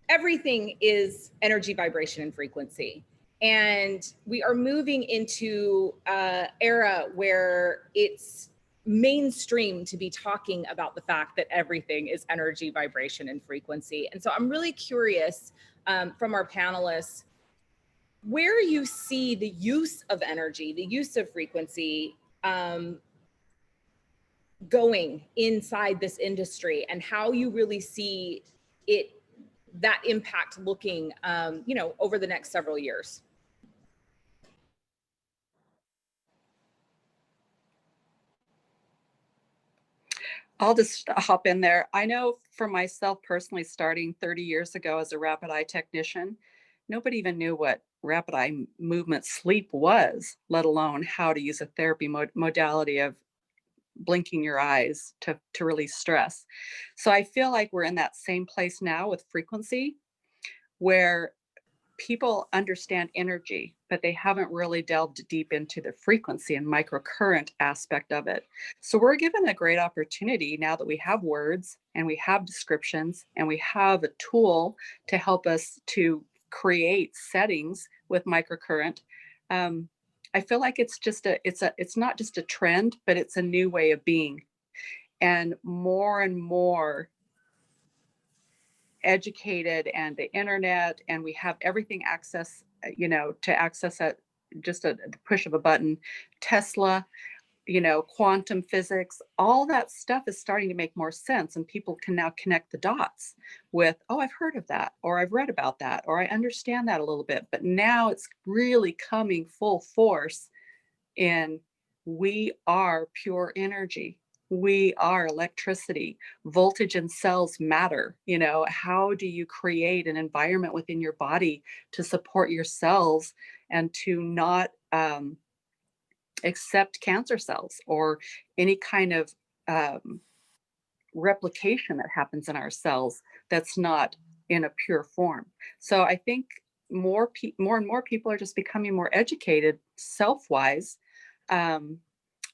S1: everything is energy, vibration, and frequency. And we are moving into an era where it's mainstream to be talking about the fact that everything is energy, vibration, and frequency. And so I'm really curious from our panelists, where you see the use of energy, the use of frequency going inside this industry, and how you really see it, that impact looking, you know, over the next several years.
S3: I'll just hop in there. I know for myself personally, starting 30 years ago as a rapid eye technician, nobody even knew what rapid eye movement sleep was, let alone how to use a therapy modality of blinking your eyes to release stress. So I feel like we're in that same place now with frequency, where people understand energy, but they haven't really delved deep into the frequency and microcurrent aspect of it. So we're given a great opportunity now that we have words and we have descriptions and we have a tool to help us to create settings with microcurrent. I feel like it's not just a trend, but it's a new way of being. And more educated, and the internet, and we have everything access, to access at just a push of a button. Tesla, quantum physics, all that stuff is starting to make more sense, and people can now connect the dots with, oh, I've heard of that, or I've read about that, or I understand that a little bit. But now it's really coming full force in, we are pure energy. We are electricity. Voltage and cells matter. How do you create an environment within your body to support your cells and to not accept cancer cells or any kind of replication that happens in our cells that's not in a pure form? So I think more and more people are just becoming more educated self-wise.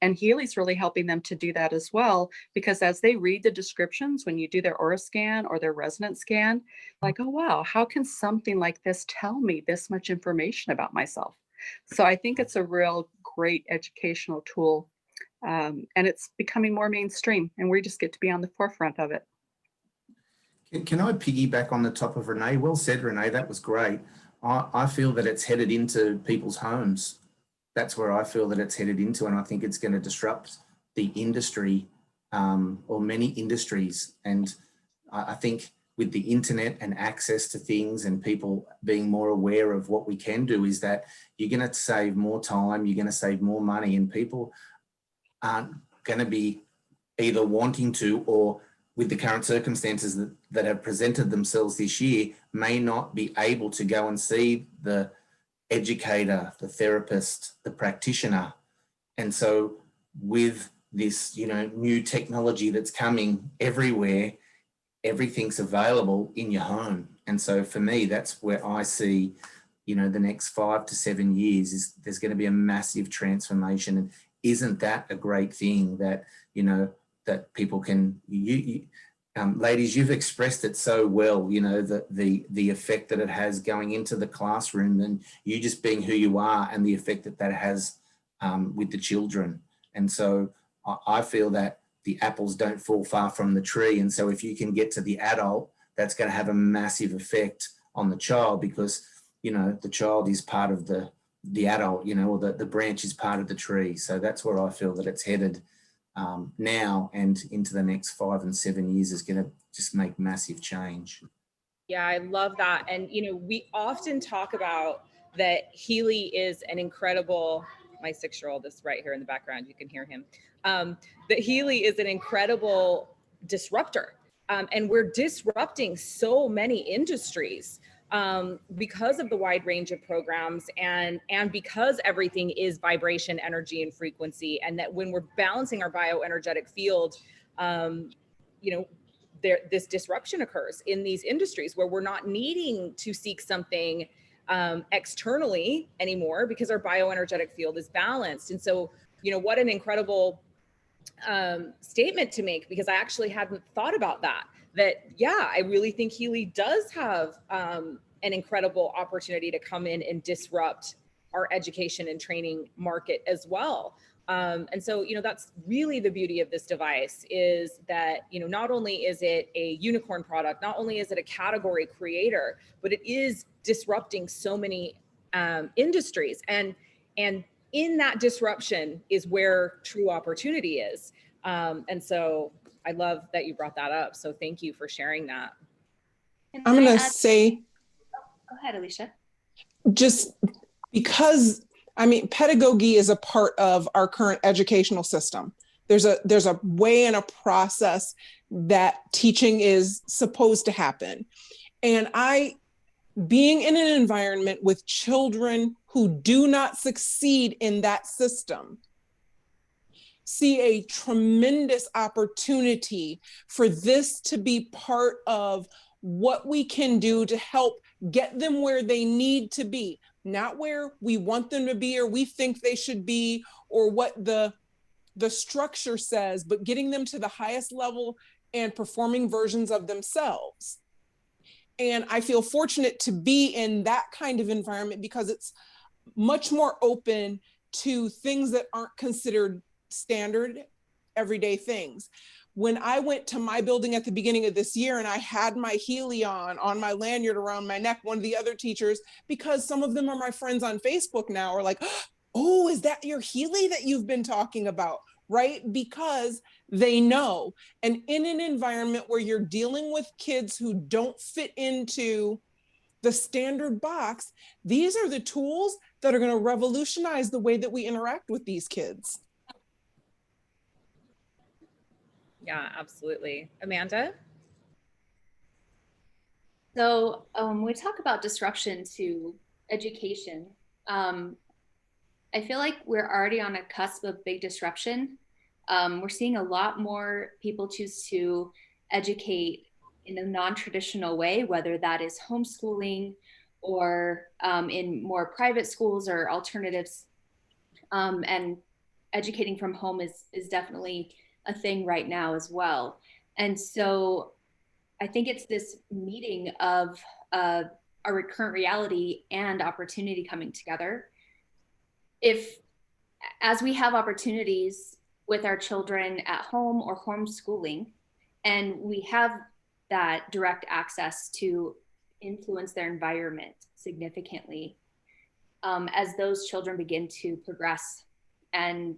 S3: And Healy's really helping them to do that as well, because as they read the descriptions, when you do their aura scan or their resonance scan, like, oh, wow, how can something like this tell me this much information about myself? So I think it's a real great educational tool, and it's becoming more mainstream, and we just get to be on the forefront of it.
S7: Can I piggyback on the top of Renee? Well said, Renee, that was great. I feel that it's headed into people's homes. That's where I feel that it's headed into, and I think it's going to disrupt the industry, or many industries. And I think with the internet and access to things and people being more aware of what we can do, is that you're going to save more time, you're going to save more money, and people aren't going to be either wanting to, or with the current circumstances that have presented themselves this year, may not be able to go and see the educator, the therapist, the practitioner. And so with this, new technology that's coming everywhere, everything's available in your home. And so for me, that's where I see, the next 5 to 7 years is there's going to be a massive transformation. And isn't that a great thing that, that people can, ladies, you've expressed it so well, the effect that it has going into the classroom, and you just being who you are, and the effect that has with the children. And so I feel that the apples don't fall far from the tree. And so if you can get to the adult, that's going to have a massive effect on the child, because, the child is part of the adult, or the branch is part of the tree. So that's where I feel that it's headed now, and into the next 5 and 7 years is going to just make massive change.
S1: Yeah, I love that. And, we often talk about that Healy is an incredible, my 6-year-old is right here in the background, you can hear him, that Healy is an incredible disruptor. And we're disrupting so many industries because of the wide range of programs, and because everything is vibration, energy, and frequency. And that when we're balancing our bioenergetic field, this disruption occurs in these industries where we're not needing to seek something externally anymore because our bioenergetic field is balanced. And so, you know, what an incredible statement to make, because I actually hadn't thought about that. Yeah, I really think Healy does have an incredible opportunity to come in and disrupt our education and training market as well. And so, you know, that's really the beauty of this device, is that, you know, not only is it a unicorn product, not only is it a category creator, but it is disrupting so many industries. And in that disruption is where true opportunity is. And so I love that you brought that up. So thank you for sharing that.
S6: I'm going to say,
S8: go ahead, Alicia.
S6: Just because, I mean, pedagogy is a part of our current educational system. There's a way and a process that teaching is supposed to happen. And being in an environment with children who do not succeed in that system, see a tremendous opportunity for this to be part of what we can do to help get them where they need to be, not where we want them to be or we think they should be or what the structure says, but getting them to the highest level and performing versions of themselves. And I feel fortunate to be in that kind of environment because it's much more open to things that aren't considered standard everyday things. When I went to my building at the beginning of this year and I had my Healy on my lanyard around my neck, one of the other teachers, because some of them are my friends on Facebook now, are like, oh, is that your Healy that you've been talking about? Right? Because they know. And in an environment where you're dealing with kids who don't fit into the standard box, these are the tools that are going to revolutionize the way that we interact with these kids.
S1: Yeah, absolutely. Amanda?
S8: So we talk about disruption to education. I feel like we're already on a cusp of big disruption. We're seeing a lot more people choose to educate in a non-traditional way, whether that is homeschooling or in more private schools or alternatives. And educating from home is definitely a thing right now as well. And so I think it's this meeting of our current reality and opportunity coming together. As we have opportunities with our children at home or homeschooling, and we have that direct access to influence their environment significantly, as those children begin to progress and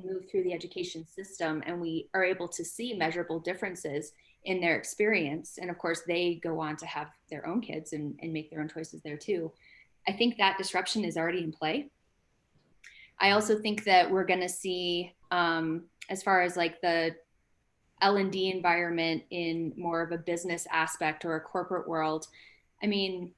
S8: move through the education system, and we are able to see measurable differences in their experience, and of course they go on to have their own kids and make their own choices there too. I think that disruption is already in play. I also think that we're going to see, as far as like the L&D environment in more of a business aspect or a corporate world, I mean,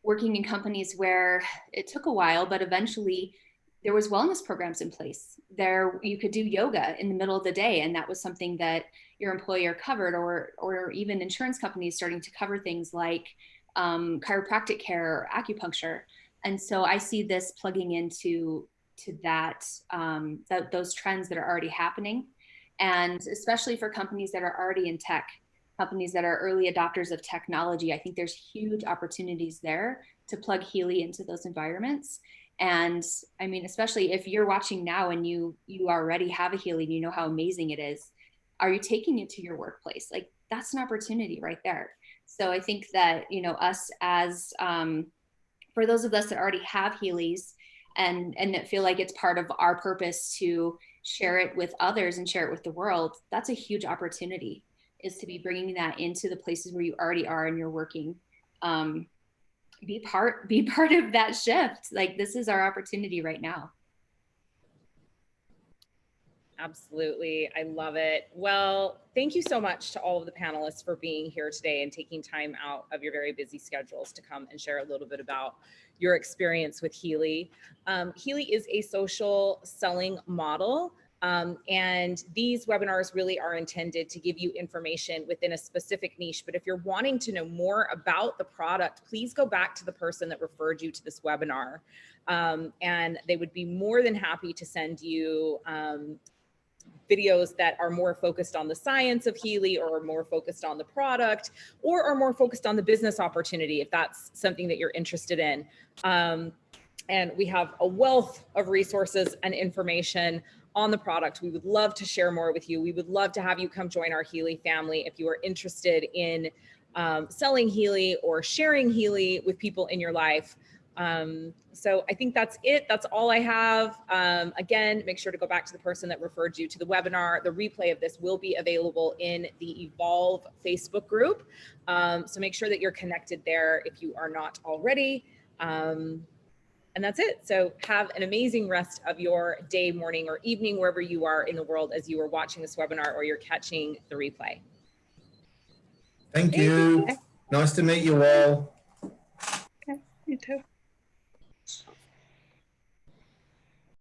S8: working in companies where it took a while, but eventually there was wellness programs in place. There, you could do yoga in the middle of the day, and that was something that your employer covered, or even insurance companies starting to cover things like chiropractic care or acupuncture. And so I see this plugging into those trends that are already happening, and especially for companies that are already in tech, companies that are early adopters of technology. I think there's huge opportunities there to plug Healy into those environments. And I mean, especially if you're watching now and you already have a Healy and you know how amazing it is, are you taking it to your workplace? Like, that's an opportunity right there. So I think that, you know, us as, for those of us that already have Healys and that feel like it's part of our purpose to share it with others and share it with the world, that's a huge opportunity, is to be bringing that into the places where you already are and you're working. Be part of that shift. Like, this is our opportunity right now.
S1: Absolutely. I love it. Well, thank you so much to all of the panelists for being here today and taking time out of your very busy schedules to come and share a little bit about your experience with Healy. Healy is a social selling model And these webinars really are intended to give you information within a specific niche. But if you're wanting to know more about the product, please go back to the person that referred you to this webinar. And they would be more than happy to send you videos that are more focused on the science of Healy, or are more focused on the product, or are more focused on the business opportunity, if that's something that you're interested in. And we have a wealth of resources and information on the product. We would love to share more with you. We would love to have you come join our Healy family if you are interested in selling Healy or sharing Healy with people in your life. So I think that's it. That's all I have. Again, make sure to go back to the person that referred you to the webinar. The replay of this will be available in the Evolve Facebook group. So make sure that you're connected there if you are not already. And that's it. So have an amazing rest of your day, morning, or evening, wherever you are in the world as you are watching this webinar or you're catching the replay.
S7: Thank you. Nice to meet you all.